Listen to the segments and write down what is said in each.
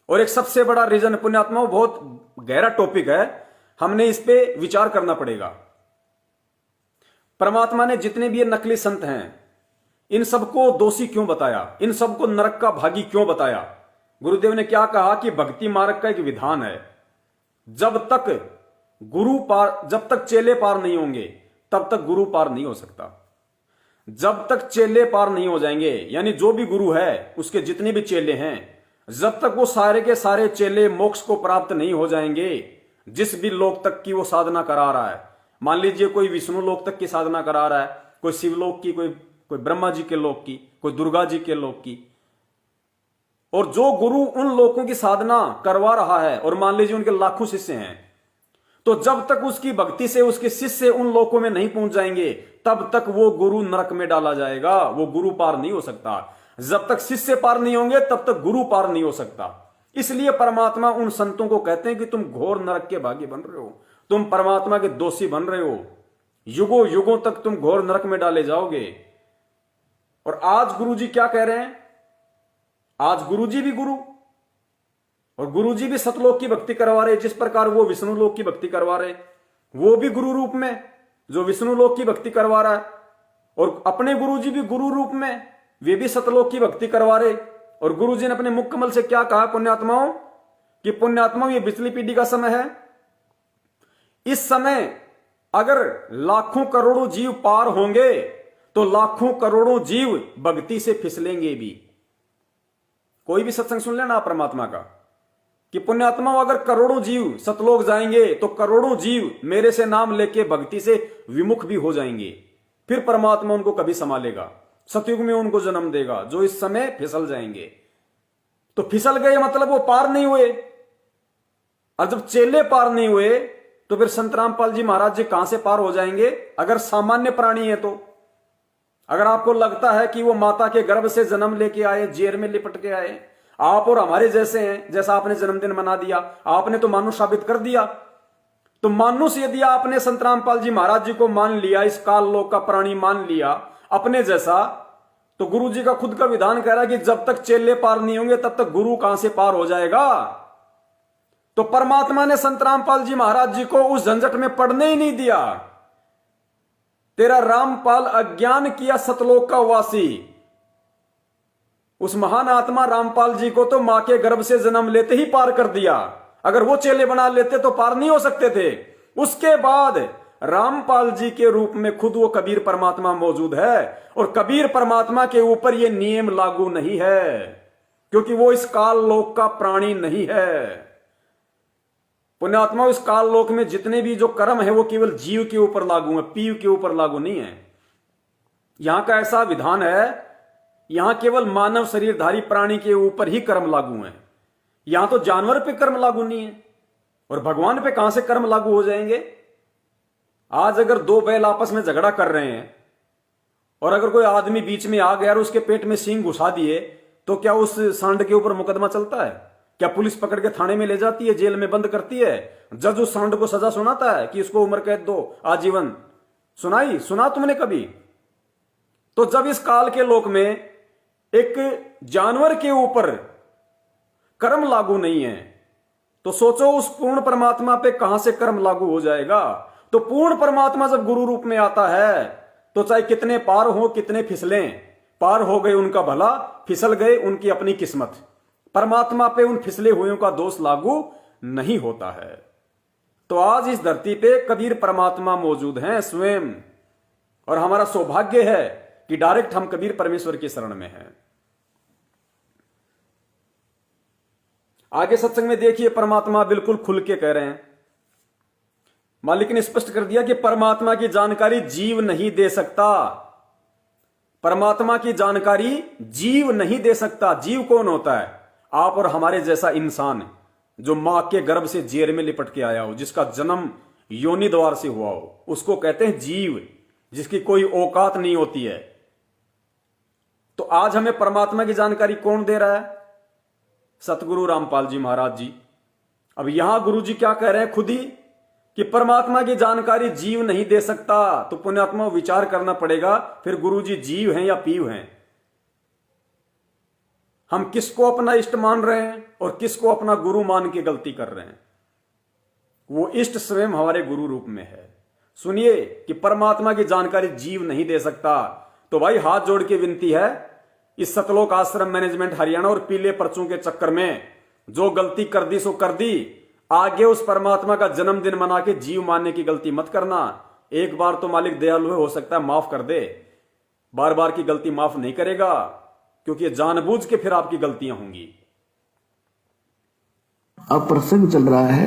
और एक सबसे बड़ा रीजन पुण्यात्मा, बहुत गहरा टॉपिक है, हमने इस पे विचार करना पड़ेगा। परमात्मा ने जितने भी ये नकली संत हैं इन सबको दोषी क्यों बताया, इन सबको नरक का भागी क्यों बताया? गुरुदेव ने क्या कहा कि भक्ति मार्ग का एक विधान है, जब तक चेले पार नहीं होंगे तब तक गुरु पार नहीं हो सकता। जब तक चेले पार नहीं हो जाएंगे, यानी जो भी गुरु है उसके जितने भी चेले हैं, जब तक वो सारे के सारे चेले मोक्ष को प्राप्त नहीं हो जाएंगे, जिस भी लोक तक की वो साधना करा रहा है, मान लीजिए कोई विष्णु लोक तक की साधना करा रहा है, कोई शिवलोक की, कोई ब्रह्मा जी के लोक की, कोई दुर्गा जी के लोक की, और जो गुरु उन लोकों की साधना करवा रहा है और मान लीजिए उनके लाखों शिष्य हैं, तो जब तक उसकी भक्ति से उसके शिष्य उन लोकों में नहीं पहुंच जाएंगे तब तक वो गुरु नरक में डाला जाएगा, वो गुरु पार नहीं हो सकता। जब तक शिष्य पार नहीं होंगे तब तक गुरु पार नहीं हो सकता। इसलिए परमात्मा उन संतों को कहते हैं कि तुम घोर नरक के भागी बन रहे हो, तुम परमात्मा के दोषी बन रहे हो, युगों युगों तक तुम घोर नरक में डाले जाओगे। और आज गुरुजी क्या कह रहे हैं? आज गुरुजी भी गुरु, और गुरुजी भी सतलोक की भक्ति करवा रहे, जिस प्रकार वो विष्णु लोक की भक्ति करवा रहे, वो भी गुरु रूप में जो विष्णु लोक की भक्ति करवा रहा है, और अपने गुरुजी भी गुरु रूप में वे भी सतलोक की भक्ति करवा रहे। और गुरुजी ने अपने मुख कमल से क्या कहा पुण्यात्माओं, कि पुण्यात्माओं ये बिचली पीढ़ी का समय है, इस समय अगर लाखों करोड़ों जीव पार होंगे तो लाखों करोड़ों जीव भक्ति से फिसलेंगे भी। कोई भी सत्संग सुन लेना परमात्मा का, कि पुण्यात्मा अगर करोड़ों जीव सतलोक जाएंगे तो करोड़ों जीव मेरे से नाम लेके भक्ति से विमुख भी हो जाएंगे, फिर परमात्मा उनको कभी संभालेगा, सतयुग में उनको जन्म देगा। जो इस समय फिसल जाएंगे, तो फिसल गए मतलब वो पार नहीं हुए, और जब चेले पार नहीं हुए तो फिर संत रामपाल जी महाराज जी कहां से पार हो जाएंगे? अगर सामान्य प्राणी है तो, अगर आपको लगता है कि वो माता के गर्भ से जन्म लेके आए, जेर में लिपट के आए, आप और हमारे जैसे हैं, जैसा आपने जन्मदिन मना दिया, आपने तो मानुष साबित कर दिया, तो मानुष यदि आपने संत रामपाल जी महाराज जी को मान लिया, इस काल लोक का प्राणी मान लिया अपने जैसा, तो गुरु जी का खुद का विधान कह रहा है कि जब तक चेले पार नहीं होंगे तब तक गुरु कहां से पार हो जाएगा? तो परमात्मा ने संत रामपाल जी महाराज जी को उस झंझट में पड़ने ही नहीं दिया। तेरा रामपाल अज्ञान किया सतलोक का वासी, उस महान आत्मा रामपाल जी को तो मां के गर्भ से जन्म लेते ही पार कर दिया। अगर वो चेले बना लेते तो पार नहीं हो सकते थे। उसके बाद रामपाल जी के रूप में खुद वो कबीर परमात्मा मौजूद है, और कबीर परमात्मा के ऊपर ये नियम लागू नहीं है, क्योंकि वो इस काल लोक का प्राणी नहीं है। पुण्यात्मा, इस काल लोक में जितने भी जो कर्म है वो केवल जीव के ऊपर लागू है, पीव के ऊपर लागू नहीं है। यहां का ऐसा विधान है, यहां केवल मानव शरीरधारी प्राणी के ऊपर ही कर्म लागू है। यहां तो जानवर पे कर्म लागू नहीं है, और भगवान पे कहां से कर्म लागू हो जाएंगे? आज अगर दो बैल आपस में झगड़ा कर रहे हैं और अगर कोई आदमी बीच में आ गया और उसके पेट में सींग घुसा दिए, तो क्या उस सांड के ऊपर मुकदमा चलता है? क्या पुलिस पकड़ के थाने में ले जाती है, जेल में बंद करती है? जज उस सांड को सजा सुनाता है कि इसको उम्र कैद दो, आजीवन? सुना तुमने कभी? तो जब इस काल के लोक में एक जानवर के ऊपर कर्म लागू नहीं है, तो सोचो उस पूर्ण परमात्मा पे कहां से कर्म लागू हो जाएगा? तो पूर्ण परमात्मा जब गुरु रूप में आता है तो चाहे कितने पार हो, कितने फिसलें, पार हो गए उनका भला, फिसल गए उनकी अपनी किस्मत। परमात्मा पे उन फिसले हुओं का दोष लागू नहीं होता है। तो आज इस धरती पे कबीर परमात्मा मौजूद हैं स्वयं, और हमारा सौभाग्य है कि डायरेक्ट हम कबीर परमेश्वर की शरण में हैं। आगे सत्संग में देखिए, परमात्मा बिल्कुल खुल के कह रहे हैं, मालिक ने स्पष्ट कर दिया कि परमात्मा की जानकारी जीव नहीं दे सकता। परमात्मा की जानकारी जीव नहीं दे सकता। जीव कौन होता है? आप और हमारे जैसा इंसान, जो मां के गर्भ से जेर में लिपट के आया हो, जिसका जन्म योनि द्वार से हुआ हो, उसको कहते हैं जीव, जिसकी कोई औकात नहीं होती है। तो आज हमें परमात्मा की जानकारी कौन दे रहा है? सतगुरु रामपाल जी महाराज जी। अब यहां गुरु जी क्या कह रहे हैं खुद ही, कि परमात्मा की जानकारी जीव नहीं दे सकता। तो पुण्यात्मा विचार करना पड़ेगा, फिर गुरु जी जीव हैं या पीव हैं? हम किसको अपना इष्ट मान रहे हैं और किसको अपना गुरु मान के गलती कर रहे हैं। वो इष्ट स्वयं हमारे गुरु रूप में है। सुनिए कि परमात्मा की जानकारी जीव नहीं दे सकता। तो भाई हाथ जोड़ के विनती है, इस सतलोक आश्रम मैनेजमेंट हरियाणा और पीले पर्चों के चक्कर में जो गलती कर दी सो कर दी। आगे उस परमात्मा का जन्मदिन मना के जीव मानने की गलती मत करना। एक बार तो मालिक दयालु है, हो सकता है माफ कर दे, बार बार की गलती माफ नहीं करेगा, क्योंकि ये जानबूझ के फिर आपकी गलतियां होंगी। अब प्रसंग चल रहा है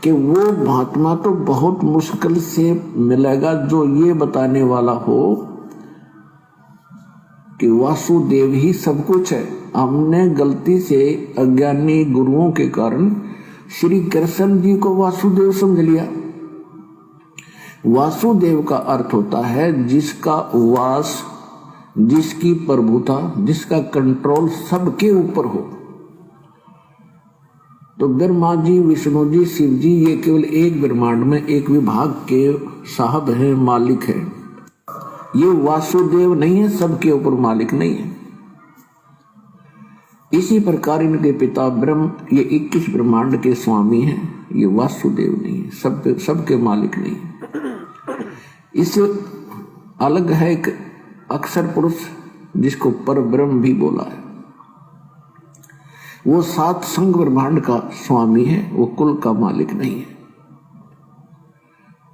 कि वो महात्मा तो बहुत मुश्किल से मिलेगा जो ये बताने वाला हो कि वासुदेव ही सब कुछ है। हमने गलती से अज्ञानी गुरुओं के कारण श्री कृष्ण जी को वासुदेव समझ लिया। वासुदेव का अर्थ होता है जिसका वास, जिसकी प्रभुता, जिसका कंट्रोल सबके ऊपर हो। तो ब्रह्मा जी, विष्णु जी, शिव जी ये केवल एक ब्रह्मांड में एक विभाग के साहब हैं, मालिक हैं। ये वासुदेव नहीं है, सबके ऊपर मालिक नहीं है। इसी प्रकार इनके पिता ब्रह्म ये 21 ब्रह्मांड के स्वामी हैं। ये वासुदेव नहीं है, सबके मालिक नहीं है। इससे अलग है एक अक्षर पुरुष जिसको पर ब्रह्म भी बोला है। वो 7 संग ब्रह्मांड का स्वामी है, वो कुल का मालिक नहीं है।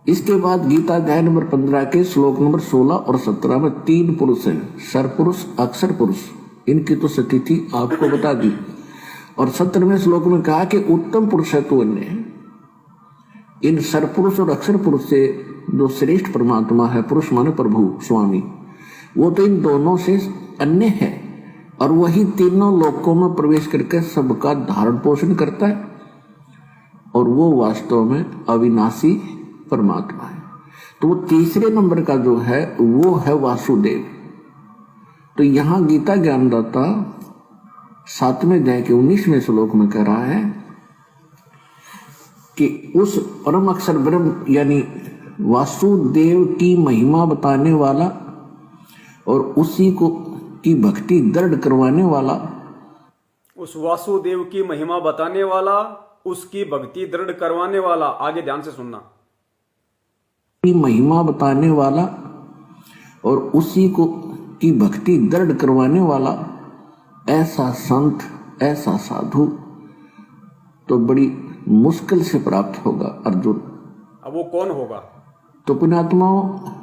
इसके बाद गीता अध्याय नंबर 15 के श्लोक नंबर 16 और 17 में 3 पुरुष हैं, सरपुरुष, अक्षर पुरुष। इनकी तो स्थिति आपको बता दी। और 17वें श्लोक में कहा कि उत्तम पुरुष है तो अन्य। इन सरपुरुष और अक्षर पुरुष से जो श्रेष्ठ परमात्मा है, पुरुष माने प्रभु, स्वामी, वो तो इन दोनों से अन्य है। और वही तीनों लोकों में प्रवेश करके सबका धारण पोषण करता है। और वो वास्तव में अविनाशी परमात्मा है। तो वो तीसरे नंबर का जो है वो है वासुदेव। तो यहां गीता ज्ञानदाता 7वें अध्याय के 19वें श्लोक में कह रहा है कि उस परम अक्षर ब्रह्म यानी वासुदेव की महिमा बताने वाला और उसी को की भक्ति दृढ़ करवाने वाला, उस वासुदेव की महिमा बताने वाला, उसकी भक्ति दृढ़ करवाने वाला। आगे ध्यान से सुनना। की महिमा बताने वाला और उसी को की भक्ति दृढ़ करवाने वाला ऐसा संत, ऐसा साधु तो बड़ी मुश्किल से प्राप्त होगा अर्जुन। अब वो कौन होगा? तो पुण्यात्माओं,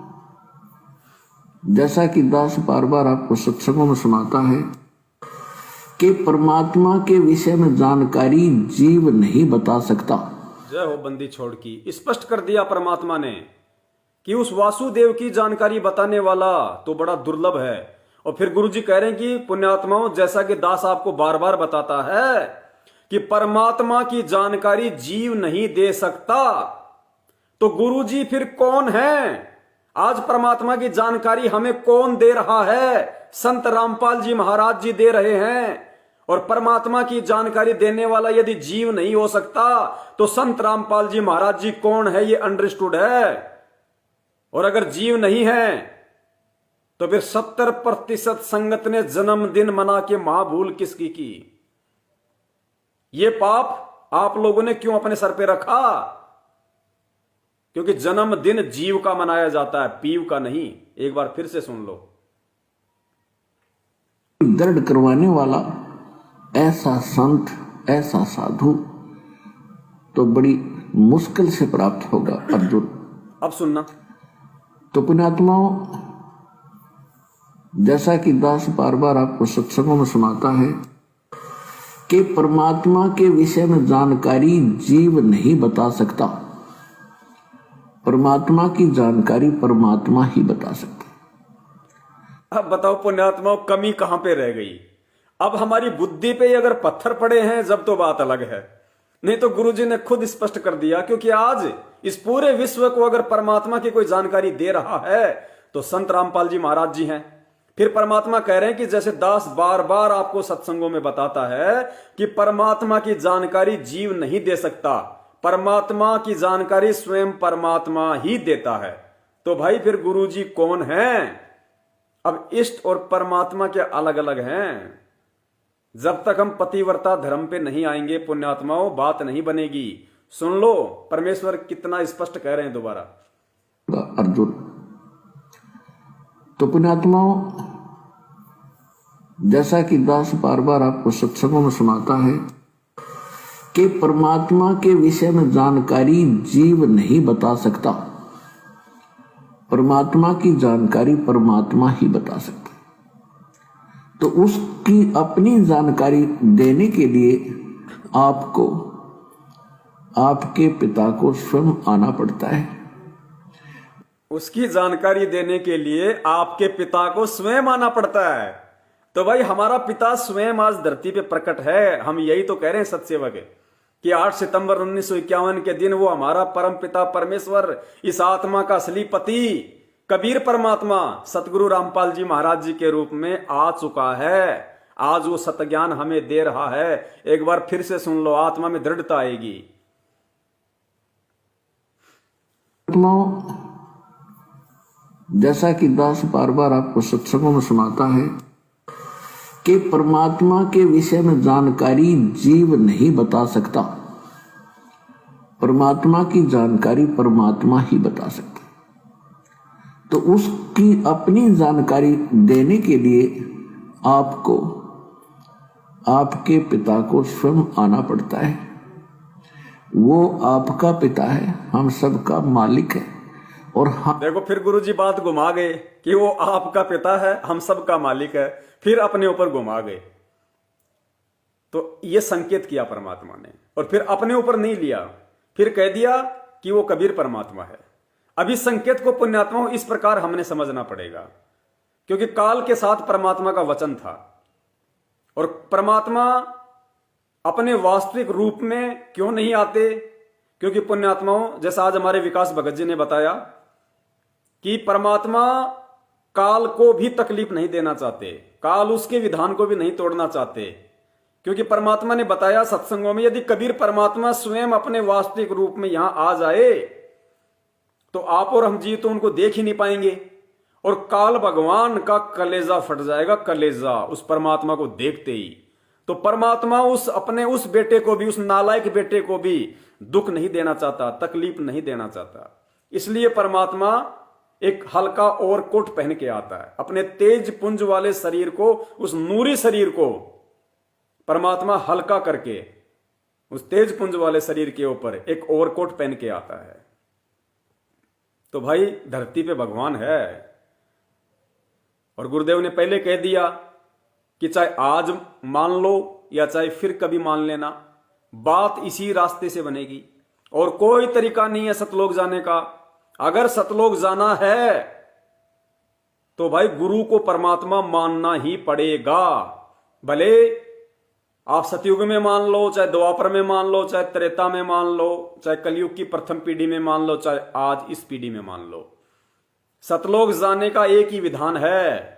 जैसा कि दास बार बार आपको सत्संगों में सुनाता है कि परमात्मा के विषय में जानकारी जीव नहीं बता सकता। जय हो बंदी छोड़ की। स्पष्ट कर दिया परमात्मा ने कि उस वासुदेव की जानकारी बताने वाला तो बड़ा दुर्लभ है। और फिर गुरु जी कह रहे हैं कि पुण्यात्माओं, जैसा कि दास आपको बार बार बताता है कि परमात्मा की जानकारी जीव नहीं दे सकता, तो गुरु जी फिर कौन है? आज परमात्मा की जानकारी हमें कौन दे रहा है? संत रामपाल जी महाराज जी दे रहे हैं। और परमात्मा की जानकारी देने वाला यदि जीव नहीं हो सकता तो संत रामपाल जी महाराज जी कौन है, ये अंडरस्टूड है। और अगर जीव नहीं है तो फिर 70% संगत ने जन्मदिन मना के महाभूल किसकी की? ये पाप आप लोगों ने क्यों अपने सर पे रखा? क्योंकि जन्मदिन जीव का मनाया जाता है, पीव का नहीं। एक बार फिर से सुन लो। दृढ़ करवाने वाला ऐसा संत, ऐसा साधु तो बड़ी मुश्किल से प्राप्त होगा अर्जुन। अब सुनना। तो पुण्यात्माओं, जैसा कि दास बार बार आपको सत्संगों में सुनाता है कि परमात्मा के विषय में जानकारी जीव नहीं बता सकता। परमात्मा की जानकारी परमात्मा ही बता सकता। अब बताओ पुण्यात्माओं, कमी कहां पे रह गई? अब हमारी बुद्धि पे अगर पत्थर पड़े हैं जब तो बात अलग है, नहीं तो गुरुजी ने खुद स्पष्ट कर दिया। क्योंकि आज इस पूरे विश्व को अगर परमात्मा की कोई जानकारी दे रहा है तो संत रामपाल जी महाराज जी हैं। फिर परमात्मा कह रहे हैं कि जैसे दास बार बार आपको सत्संगों में बताता है कि परमात्मा की जानकारी जीव नहीं दे सकता, परमात्मा की जानकारी स्वयं परमात्मा ही देता है। तो भाई फिर गुरुजी कौन है? अब इष्ट और परमात्मा के अलग अलग हैं। जब तक हम पतिव्रता धर्म पे नहीं आएंगे पुण्यात्माओं, बात नहीं बनेगी। सुन लो परमेश्वर कितना स्पष्ट कह रहे हैं दोबारा। अर्जुन, तो पुण्यात्माओं, जैसा कि दास बार बार आपको सत्संगों में सुनाता है कि परमात्मा के विषय में जानकारी जीव नहीं बता सकता, परमात्मा की जानकारी परमात्मा ही बता सकता। तो उसकी अपनी जानकारी देने के लिए आपको आपके पिता को स्वयं आना पड़ता है। उसकी जानकारी देने के लिए आपके पिता को स्वयं आना पड़ता है। तो भाई हमारा पिता स्वयं आज धरती पे प्रकट है। हम यही तो कह रहे हैं सत्सेवक कि 8 सितंबर 1951 के दिन वो हमारा परम पिता परमेश्वर, इस आत्मा का असली पति कबीर परमात्मा सतगुरु रामपाल जी महाराज जी के रूप में आ चुका है। आज वो सत्य ज्ञान हमें दे रहा है। एक बार फिर से सुन लो, आत्मा में दृढ़ता आएगी। जैसा कि दास बार बार आपको सत्संगों में सुनाता है कि परमात्मा के विषय में जानकारी जीव नहीं बता सकता, परमात्मा की जानकारी परमात्मा ही बता सकता। तो उसकी अपनी जानकारी देने के लिए आपको आपके पिता को स्वयं आना पड़ता है। वो आपका पिता है, हम सबका मालिक है। और देखो फिर गुरुजी बात घुमा गए कि वो आपका पिता है, हम सबका मालिक है, फिर अपने ऊपर घुमा गए। तो ये संकेत किया परमात्मा ने और फिर अपने ऊपर नहीं लिया, फिर कह दिया कि वो कबीर परमात्मा है। अब इस संकेत को पुण्यात्माओं इस प्रकार हमने समझना पड़ेगा, क्योंकि काल के साथ परमात्मा का वचन था और परमात्मा अपने वास्तविक रूप में क्यों नहीं आते? क्योंकि पुण्यात्माओं, जैसा आज हमारे विकास भगत जी ने बताया कि परमात्मा काल को भी तकलीफ नहीं देना चाहते, काल उसके विधान को भी नहीं तोड़ना चाहते। क्योंकि परमात्मा ने बताया सत्संगों में, यदि कबीर परमात्मा स्वयं अपने वास्तविक रूप में यहां आ जाए तो आप और हम जी तो उनको देख ही नहीं पाएंगे और काल भगवान का कलेजा फट जाएगा, कलेजा उस परमात्मा को देखते ही। तो परमात्मा उस अपने उस बेटे को भी, उस नालायक बेटे को भी दुख नहीं देना चाहता, तकलीफ नहीं देना चाहता। इसलिए परमात्मा एक हल्का और कोट पहन के आता है। अपने तेज पुंज वाले शरीर को, उस नूरी शरीर को परमात्मा हल्का करके उस तेज पुंज वाले शरीर के ऊपर एक और कोट पहन के आता है। तो भाई धरती पे भगवान है और गुरुदेव ने पहले कह दिया कि चाहे आज मान लो या चाहे फिर कभी मान लेना, बात इसी रास्ते से बनेगी और कोई तरीका नहीं है सतलोक जाने का। अगर सतलोक जाना है तो भाई गुरु को परमात्मा मानना ही पड़ेगा। भले आप सतयुग में मान लो, चाहे द्वापर में मान लो, चाहे त्रेता में मान लो, चाहे कलयुग की प्रथम पीढ़ी में मान लो, चाहे आज इस पीढ़ी में मान लो, सतलोक जाने का एक ही विधान है।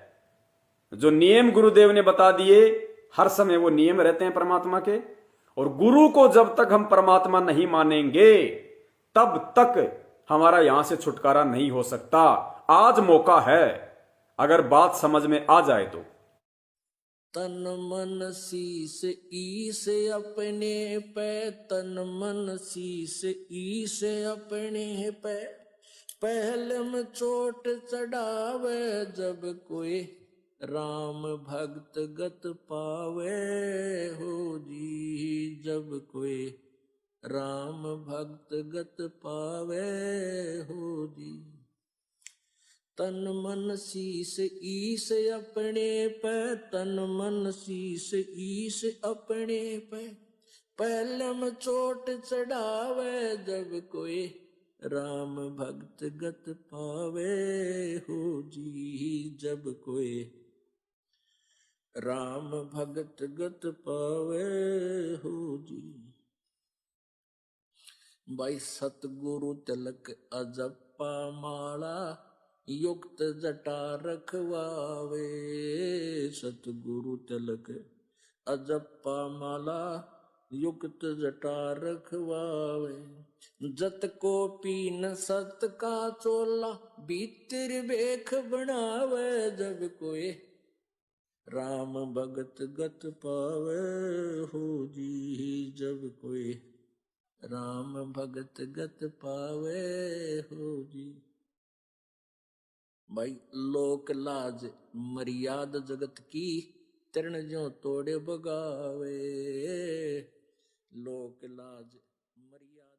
जो नियम गुरुदेव ने बता दिए, हर समय वो नियम रहते हैं परमात्मा के। और गुरु को जब तक हम परमात्मा नहीं मानेंगे तब तक हमारा यहां से छुटकारा नहीं हो सकता। आज मौका है, अगर बात समझ में आ जाए तो। तन मन शीस ईस अपने पे, तन मन शीस ईस अपने पे, पहले में चोट चढ़ावे जब कोई राम भक्त गत पावे हो जी, जब कोई राम भक्त गत पावे हो जी। तन मन शीस ईस अपने पे, तन मन शीस ईस अपने पे, पहले में चोट चढ़ावे जब कोई राम भक्त गत पावे हो जी, जब कोई राम भगत गत पावे हो जी। भाई सतगुरु तिलक अजप्पा माला, युक्त जटा रखवावे। सतगुरु तिलक अजप्पा माला, युक्त जटा रखवावे। जत को पीन सत का चोला भीतर बेख बनावे। जब कोई राम भगत गत पावे हो जी। जब कोई राम भगत गत पावे हो जी। भाई लोक लाज मर्याद जगत की तरण जो तोड़े बगावे। लोक लाज मर्यादा